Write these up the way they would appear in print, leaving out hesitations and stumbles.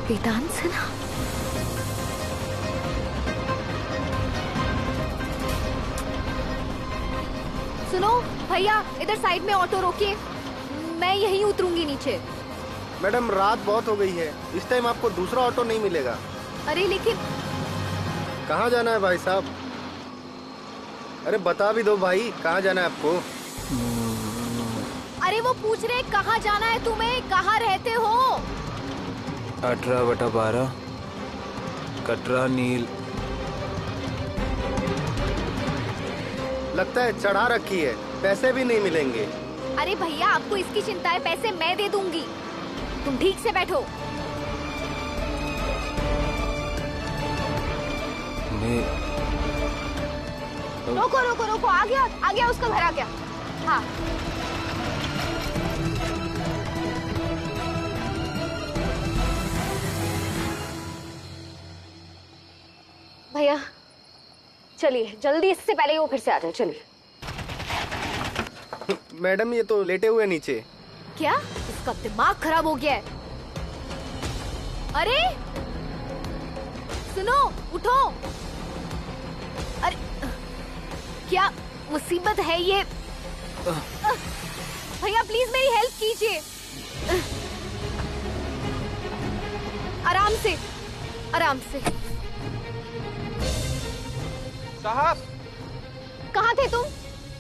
वेदांत सिन्हा। सुनो भैया, इधर साइड में ऑटो रोकिए, मैं यहीं उतरूंगी नीचे। मैडम रात बहुत हो गई है, इस टाइम आपको दूसरा ऑटो नहीं मिलेगा। अरे लेकिन कहाँ जाना है भाई साहब? अरे बता भी दो भाई, कहाँ जाना है आपको? अरे वो पूछ रहे कहाँ जाना है तुम्हें, कहाँ रहते हो? 18/12 कटरा नील। लगता है चढ़ा रखी है, पैसे भी नहीं मिलेंगे। अरे भैया आपको इसकी चिंता है, पैसे मैं दे दूंगी, तुम ठीक से बैठो। रोको रोको रोको, आ गया उसका घर आ गया। हाँ भैया चलिए जल्दी, इससे पहले ही वो फिर से आ जाए। चलिए। मैडम ये तो लेटे हुए नीचे। क्या इसका दिमाग खराब हो गया है? अरे सुनो, उठो। अरे क्या मुसीबत है ये? भैया प्लीज मेरी हेल्प कीजिए। आराम से आराम से। साहब कहाँ थे तुम?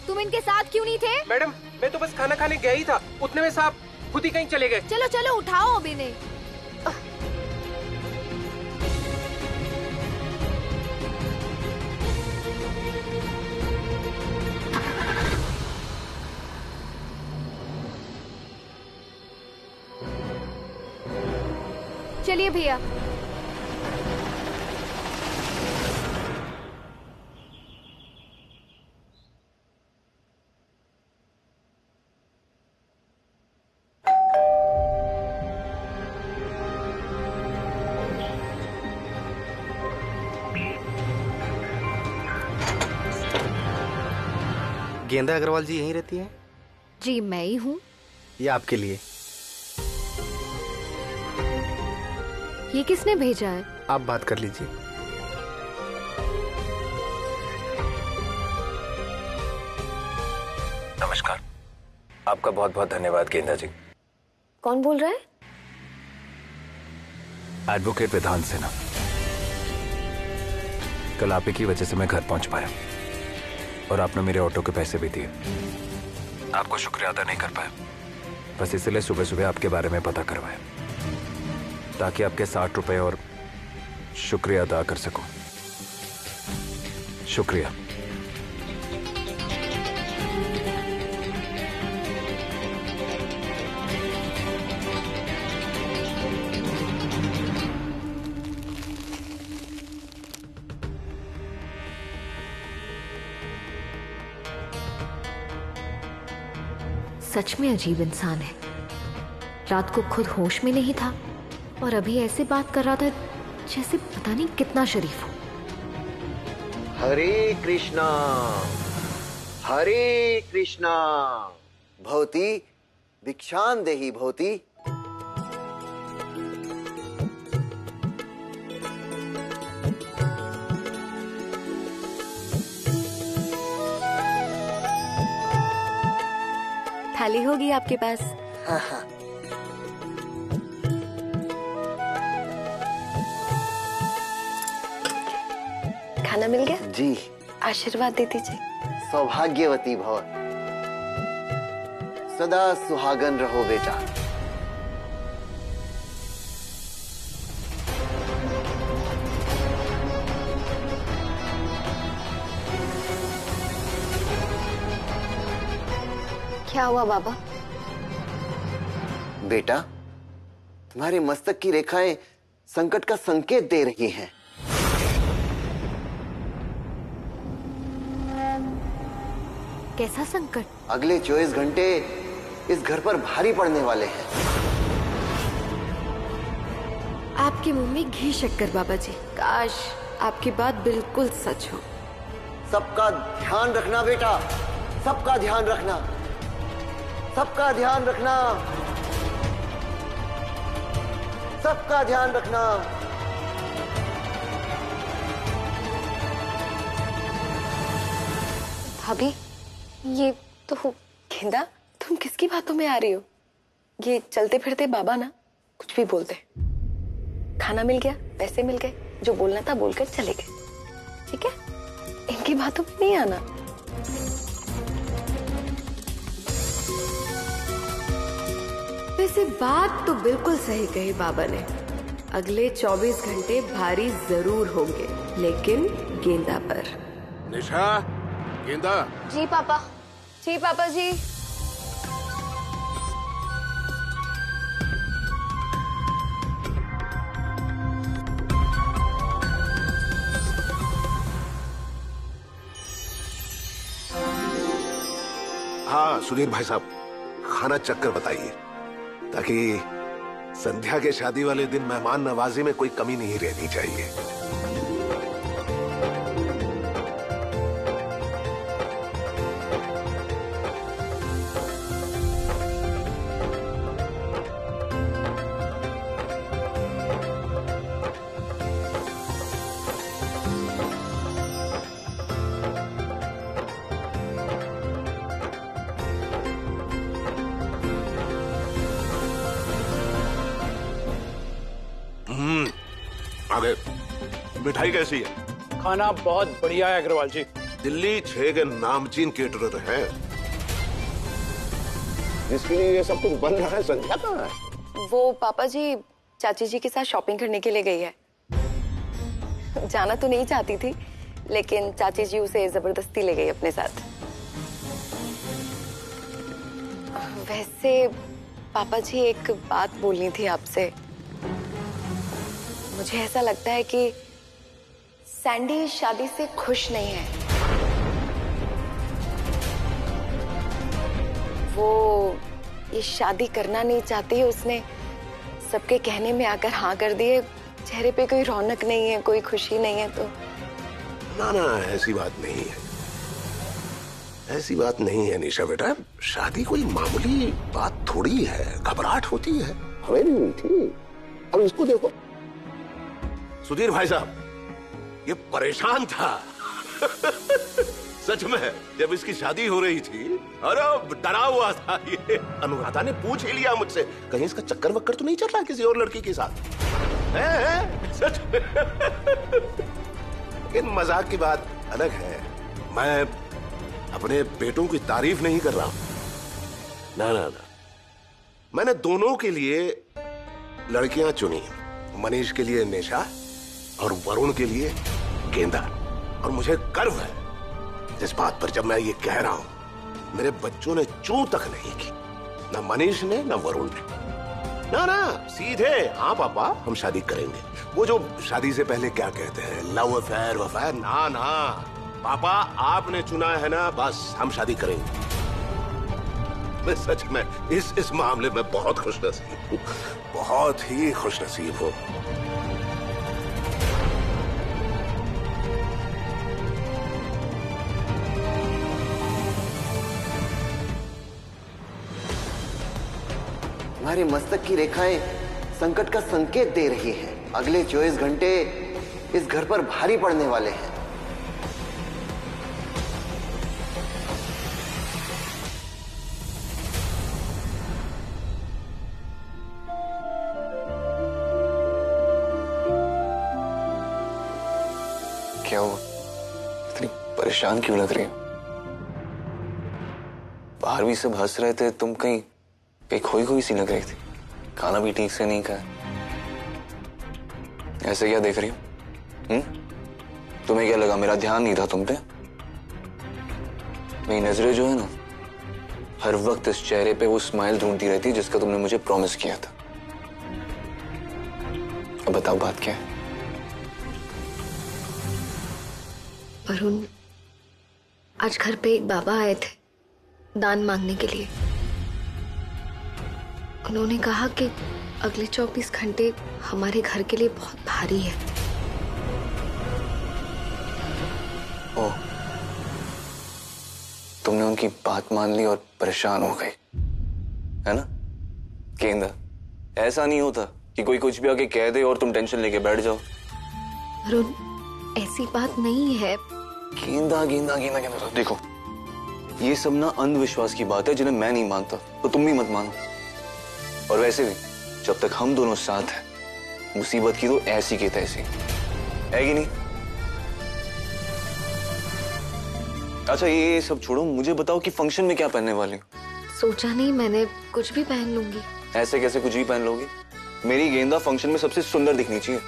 तुम इनके साथ क्यों नहीं थे? मैडम मैं तो बस खाना खाने गया ही था, उतने में साहब खुद ही कहीं चले गए। चलो चलो उठाओ अब इन्हें। चलिए भैया। गेंदा अग्रवाल जी यहीं रहती है? जी मैं ही हूँ। ये आपके लिए। ये किसने भेजा है? आप बात कर लीजिए। नमस्कार, आपका बहुत बहुत धन्यवाद गेंदा जी। कौन बोल रहा है? एडवोकेट वेदांत सिन्हा। कल आप ही की वजह से मैं घर पहुंच पाया और आपने मेरे ऑटो के पैसे भी दिए। आपको शुक्रिया अदा नहीं कर पाया, बस इसलिए सुबह सुबह आपके बारे में पता करवाया ताकि आपके 60 रुपए और शुक्रिया अदा कर सकूं। शुक्रिया। सच में अजीब इंसान है। रात को खुद होश में नहीं था और अभी ऐसे बात कर रहा था जैसे पता नहीं कितना शरीफ हो। हरे कृष्णा हरे कृष्णा। भवती भिक्षां देहि भवती। थाली होगी आपके पास? हाँ हाँ। खाना मिल गया? जी। आशीर्वाद दे दीजिए। सौभाग्यवती भव, सदा सुहागन रहो बेटा। क्या हुआ बाबा? बेटा तुम्हारे मस्तक की रेखाएं संकट का संकेत दे रही हैं। कैसा संकट? अगले 24 घंटे इस घर पर भारी पड़ने वाले हैं। आपके मुंह में घी शक्कर बाबा जी। काश आपकी बात बिल्कुल सच हो। सबका ध्यान रखना बेटा, सबका ध्यान रखना, सबका ध्यान रखना। सबका ध्यान रखना। भाभी, ये तो गेंदा, तुम किसकी बातों में आ रही हो? ये चलते फिरते बाबा ना कुछ भी बोलते। खाना मिल गया, पैसे मिल गए, जो बोलना था बोलकर चले गए, ठीक है? इनकी बातों में नहीं आना। वैसे बात तो बिल्कुल सही कही बाबा ने। अगले 24 घंटे भारी जरूर होंगे, लेकिन गेंदा पर। निशा, गेंदा। जी पापा, जी पापा जी। हाँ सुधीर भाई साहब, खाना चक्कर बताइए ताकि संध्या के शादी वाले दिन मेहमान नवाजी में कोई कमी नहीं रहनी चाहिए। आगे मिठाई कैसी है? खाना बहुत बढ़िया है अग्रवाल जी। दिल्ली 6 के नामचीन केटरर हैं। जिसके लिए ये सब कुछ बन रहा है, संध्या कहाँ है? वो पापा जी चाची जी के साथ शॉपिंग करने के लिए गई है। जाना तो नहीं चाहती थी, लेकिन चाची जी उसे जबरदस्ती ले गई अपने साथ। वैसे पापा जी एक बात बोलनी थी आपसे। मुझे ऐसा लगता है कि सैंडी इस शादी से खुश नहीं है। वो ये शादी करना नहीं चाहती। उसने सबके कहने में आकर हाँ कर दिए। चेहरे पे कोई रौनक नहीं है, कोई खुशी नहीं है। तो ना ना, ऐसी बात नहीं है, ऐसी बात नहीं है निशा बेटा। शादी कोई मामूली बात थोड़ी है, घबराहट होती है। हमें नहीं हुई थी, अब इसको देखो। सुधीर भाई साहब ये परेशान था सच में, जब इसकी शादी हो रही थी। अरे डरा हुआ था ये। अनुराधा ने पूछ ही लिया मुझसे, कहीं इसका चक्कर वक्कर तो नहीं चल रहा किसी और लड़की के साथ? है? सच में लेकिन मजाक की बात अलग है। मैं अपने बेटों की तारीफ नहीं कर रहा हूं। ना ना ना, मैंने दोनों के लिए लड़कियां चुनी। मनीष के लिए निशा और वरुण के लिए गेंदा। और मुझे गर्व है इस बात पर जब मैं ये कह रहा हूं, मेरे बच्चों ने चूं तक नहीं की, ना मनीष ने ना वरुण ने। ना ना, सीधे हाँ पापा हम शादी करेंगे। वो जो शादी से पहले क्या कहते हैं, लव अफेयर वफेयर, ना ना पापा आपने चुना है ना, बस हम शादी करेंगे। मैं सच में इस मामले में बहुत खुशनसीब हूँ, बहुत ही खुशनसीब हूँ। तुम्हारे मस्तक की रेखाएं संकट का संकेत दे रही हैं। अगले 24 घंटे इस घर पर भारी पड़ने वाले हैं। क्या हुआ? इतनी परेशान क्यों लग रही हो? बाहर भी सब हंस रहे थे, तुम कहीं खोई खोई सी लग रही थी। खाना भी ठीक से नहीं खाया। ऐसे क्या देख रही हो? तुम्हें क्या लगा मेरा ध्यान नहीं था तुम पे? मेरी नजरें जो है ना, हर वक्त इस चेहरे पे वो स्माइल ढूंढती रहती जिसका तुमने मुझे प्रॉमिस किया था। अब बताओ बात क्या है? वरुण, आज घर पे एक बाबा आए थे दान मांगने के लिए। उन्होंने कहा कि अगले 24 घंटे हमारे घर के लिए बहुत भारी है। ओह, तुमने उनकी बात मान ली और परेशान हो गई, है ना? गेंदा, ऐसा नहीं होता कि कोई कुछ भी आके कह दे और तुम टेंशन लेके बैठ जाओ। अरुण, ऐसी बात नहीं है। गेंदा गेंदा गेंदा गेंदा, देखो ये सब ना अंधविश्वास की बात है जिन्हें मैं नहीं मानता, तो तुम भी मत मानो। और वैसे भी जब तक हम दोनों साथ हैं, मुसीबत की तो ऐसी की तैसी है कि नहीं? अच्छा ये सब छोड़ो, मुझे बताओ कि फंक्शन में क्या पहनने वाली हो? सोचा नहीं, मैंने कुछ भी पहन लूंगी। ऐसे कैसे कुछ भी पहन लोगी? मेरी गेंदा फंक्शन में सबसे सुंदर दिखनी चाहिए।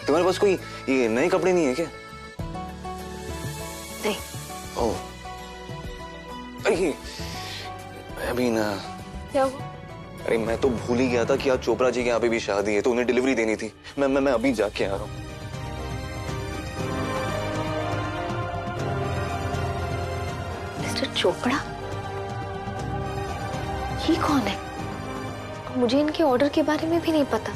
तुम्हारे पास कोई ये नए कपड़े नहीं है क्या? नहीं। ओह, अरे अभी ना, क्या हुआ? अरे मैं तो भूल ही गया था कि आज चोपड़ा जी के यहाँ पे भी शादी है, तो उन्हें डिलीवरी देनी थी। मैं अभी जाके आ रहा हूँ। मिस्टर चोपड़ा? ये कौन है? मुझे इनके ऑर्डर के बारे में भी नहीं पता।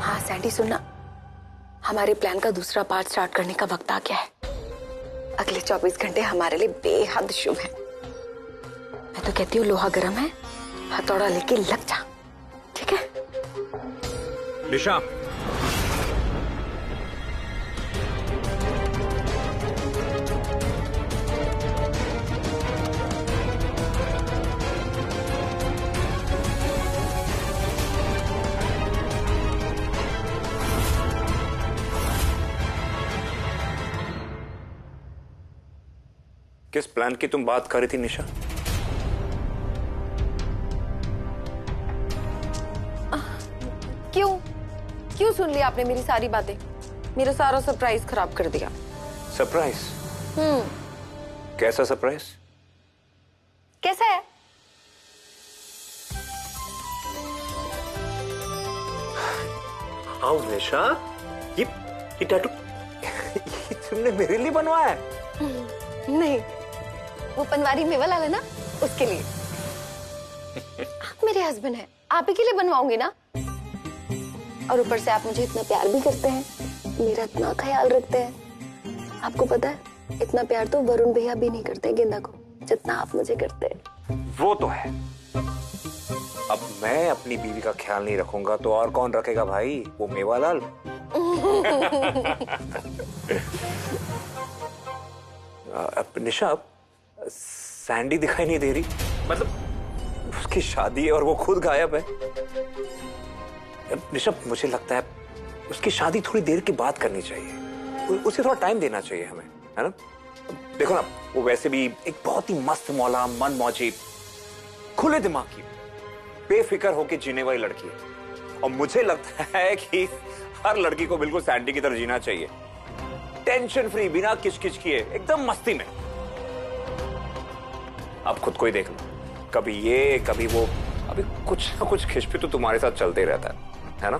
हाँ सैंडी, सुनना, हमारे प्लान का दूसरा पार्ट स्टार्ट करने का वक्त आ गया है। अगले 24 घंटे हमारे लिए बेहद शुभ है। मैं तो कहती हूँ लोहा गर्म है, हथौड़ा लेके लग जा, ठीक है? निशा, किस प्लान की तुम बात कर रही थी निशा? क्यों सुन लिया आपने मेरी सारी बातें? मेरा सारा सरप्राइज खराब कर दिया। सरप्राइज? कैसा सरप्राइज? कैसा है? हाँ निशा, ये टैटू तुमने मेरे लिए बनवाया है? नहीं, वो पनवारी में वाला है ना, उसके लिए। आप मेरे हस्बैंड हैं, आप ही के लिए बनवाऊंगी ना। और ऊपर से आप मुझे इतना प्यार भी करते हैं, मेरा इतना ख्याल रखते हैं। आपको पता है, इतना प्यार तो वरुण भैया भी नहीं करते गेंदा को, जितना आप मुझे करते हैं। वो तो है। अब मैं अपनी बीवी का ख्याल नहीं रखूंगा तो और कौन रखेगा भाई? वो मेवालाल। निशा, सैंडी दिखाई नहीं दे रही, मतलब उसकी शादी है और वो खुद गायब है। निशा, मुझे लगता है उसकी शादी थोड़ी देर के बाद करनी चाहिए, उसे थोड़ा टाइम देना चाहिए हमें, है ना? देखो ना, वो वैसे भी एक बहुत ही मस्त मौला, मन मौजी, खुले दिमाग की, बेफिक्र होके जीने वाली लड़की है। और मुझे लगता है कि हर लड़की को बिल्कुल सैंडी की तरह जीना चाहिए, टेंशन फ्री, बिना किचकिच किए, एकदम मस्ती में। अब खुद को ही देख लो, कभी ये कभी वो, अभी कुछ ना कुछ खिचपी तो तुम्हारे साथ चलते ही रहता है ना?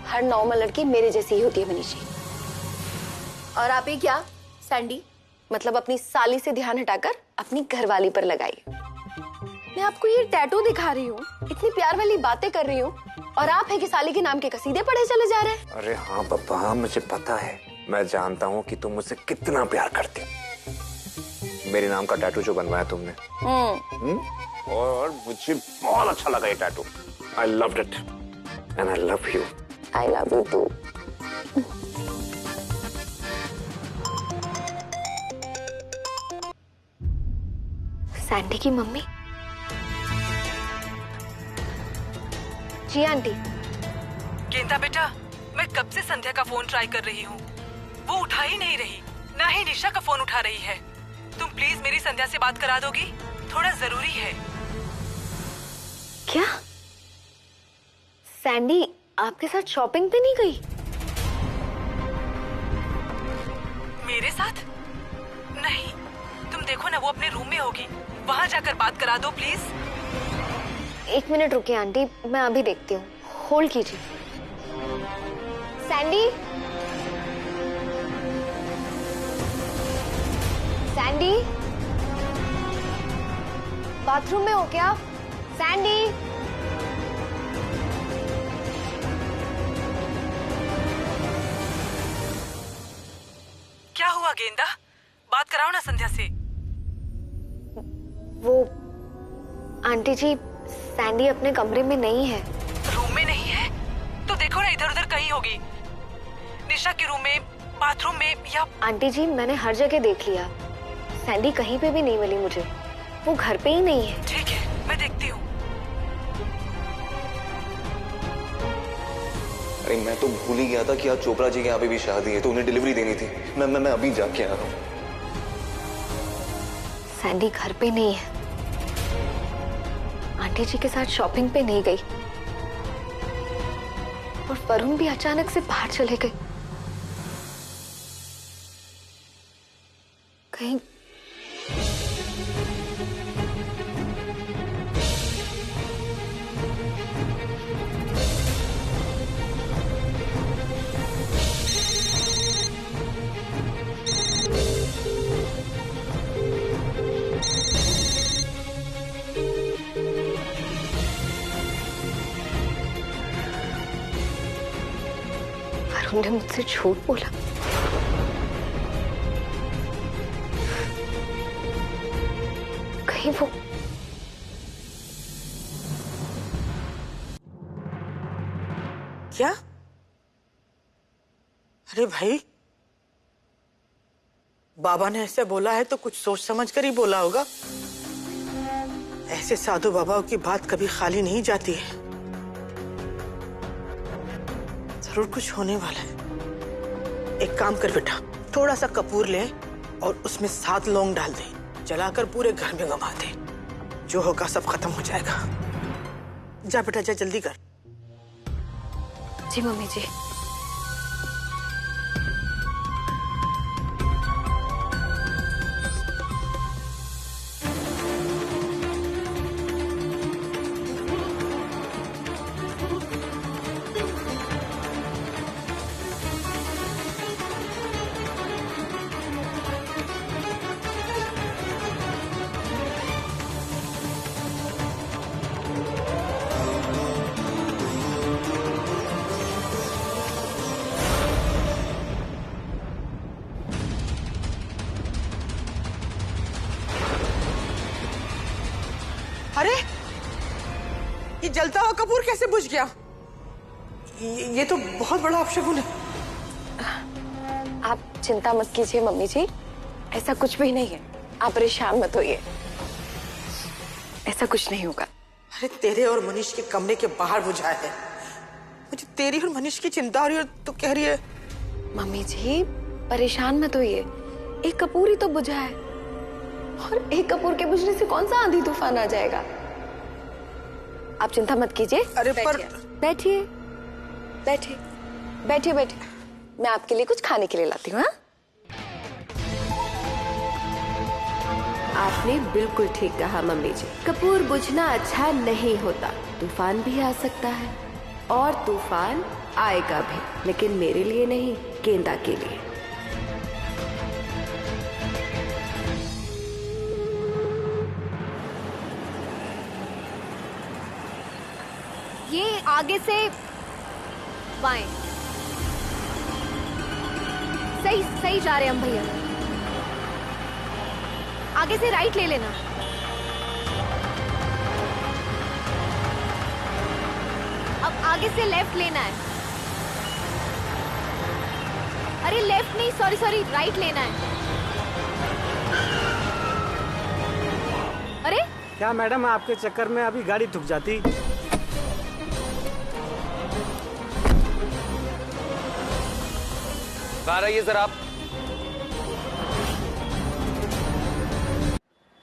हर नॉर्मल लड़की मेरे जैसी ही होती है मनीषी। और आप ही क्या सैंडी, मतलब अपनी साली से ध्यान हटाकर अपनी घरवाली पर लगाई। मैं आपको ये टैटू दिखा रही हूँ, इतनी प्यार वाली बातें कर रही हूँ, और आप है कि साली के नाम के कसीदे पढ़े चले जा रहे हैं। अरे हाँ पापा, मुझे पता है, मैं जानता हूँ कि तुम मुझसे कितना प्यार करती हो। मेरे नाम का टैटू जो बनवाया तुमने, और मुझे बहुत अच्छा लगा ये tattoo. I loved it and I love you. I love you too. Sandy की मम्मी? जी आंटी। गेंदा बेटा, मैं कब से संध्या का फोन ट्राई कर रही हूँ, वो उठा ही नहीं रही, ना ही निशा का फोन उठा रही है। तुम प्लीज मेरी संध्या से बात करा दोगी, थोड़ा जरूरी है। क्या सैंडी आपके साथ शॉपिंग पे नहीं गई? मेरे साथ? नहीं, तुम देखो ना, वो अपने रूम में होगी, वहां जाकर बात करा दो प्लीज। 1 मिनट रुकिए आंटी, मैं अभी देखती हूँ, होल्ड कीजिए। सैंडी, सैंडी, बाथरूम में हो क्या? सैंडी, क्या हुआ गेंदा? बात कराओ ना संध्या से। वो आंटी जी, सैंडी अपने कमरे में नहीं है। रूम में नहीं है तो देखो ना, इधर उधर कहीं होगी। निशा के रूम में, बाथरूम में, या आंटी जी मैंने हर जगह देख लिया, सैंडी कहीं पे भी नहीं मिली मुझे। वो घर पे ही नहीं है। ठीक है, मैं देखती हूँ। अरे मैं तो भूल ही गया था कि आज चोपड़ा जी के यहाँ पे भी शादी है, तो उन्हें डिलीवरी देनी थी। मैं अभी जाके आ रहा हूँ। सैंडी घर पे नहीं है, आंटी जी के साथ शॉपिंग पे नहीं गई, और वरुण भी अचानक से बाहर चले गए। कहीं वरुण ने मुझसे झूठ बोला। कहीं वो क्या? अरे भाई, बाबा ने ऐसे बोला है तो कुछ सोच समझ कर ही बोला होगा। ऐसे साधु बाबाओं की बात कभी खाली नहीं जाती है। जरूर कुछ होने वाला है। एक काम कर बेटा, थोड़ा सा कपूर ले और उसमें 7 लौंग डाल दे, जलाकर पूरे घर में घुमा दे। जो होगा सब खत्म हो जाएगा। जा बेटा जा, जल्दी कर। जी मम्मी जी। अरे, ये जलता हुआ कपूर कैसे बुझ गया? ये तो बहुत बड़ा अपशगुन है। आप चिंता मत कीजिए मम्मी जी, ऐसा कुछ भी नहीं है। आप परेशान मत होइए, ऐसा कुछ नहीं होगा। अरे तेरे और मनीष के कमरे के बाहर बुझा है। मुझे तेरी और मनीष की चिंता हो रही है, तो कह रही है। मम्मी जी परेशान मत होइए, एक कपूर ही तो बुझा है, और एक कपूर के बुझने से कौन सा आंधी तूफान आ जाएगा। आप चिंता मत कीजिए। अरे पर बैठिए बैठिए बैठिए बैठिए, मैं आपके लिए कुछ खाने के लिए लाती हूँ। आपने बिल्कुल ठीक कहा मम्मी जी, कपूर बुझना अच्छा नहीं होता। तूफान भी आ सकता है, और तूफान आएगा भी, लेकिन मेरे लिए नहीं, गेंदा के लिए। ये आगे से बाएं। सही सही जा रहे हैं हम भैया। आगे से राइट ले लेना। अब आगे से लेफ्ट लेना है। अरे लेफ्ट नहीं, सॉरी सॉरी, राइट लेना है। अरे क्या मैडम, आपके चक्कर में अभी गाड़ी ठुक जाती। बाहर आइए जरा आप,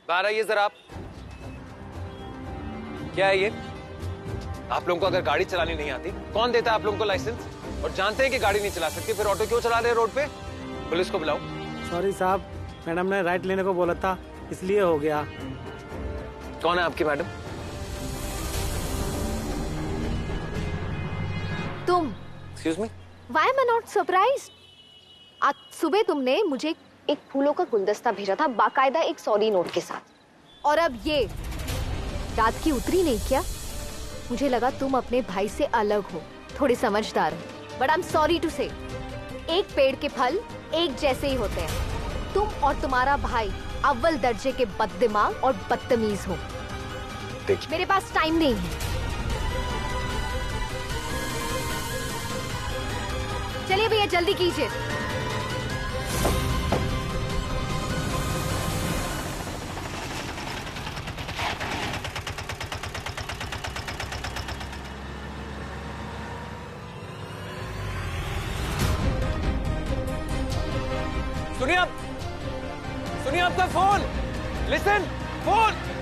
बाहर आइए जरा आप। क्या है ये? आप लोगों को अगर गाड़ी चलानी नहीं आती, कौन देता है आप लोगों को लाइसेंस? और जानते हैं कि गाड़ी नहीं चला सकती, फिर ऑटो क्यों चला रहे हैं रोड पे? पुलिस को बुलाओ। सॉरी साहब, मैडम ने राइट लेने को बोला था, इसलिए हो गया। कौन है आपकी मैडम? तुम। Excuse me. Why am I not surprised? आज सुबह तुमने मुझे एक फूलों का गुलदस्ता भेजा था, बाकायदा एक सॉरी नोट के साथ, और अब ये रात की उतरी नहीं क्या? मुझे लगा तुम अपने भाई से अलग हो, थोड़े समझदार हो, but I am sorry to say, एक पेड़ के फल एक जैसे ही होते हैं। तुम और तुम्हारा भाई अव्वल दर्जे के बददिमाग और बदतमीज हो। देखिए मेरे पास टाइम नहीं है। चलिए भैया जल्दी कीजिए। सुनिए आपका फोन। Listen, phone.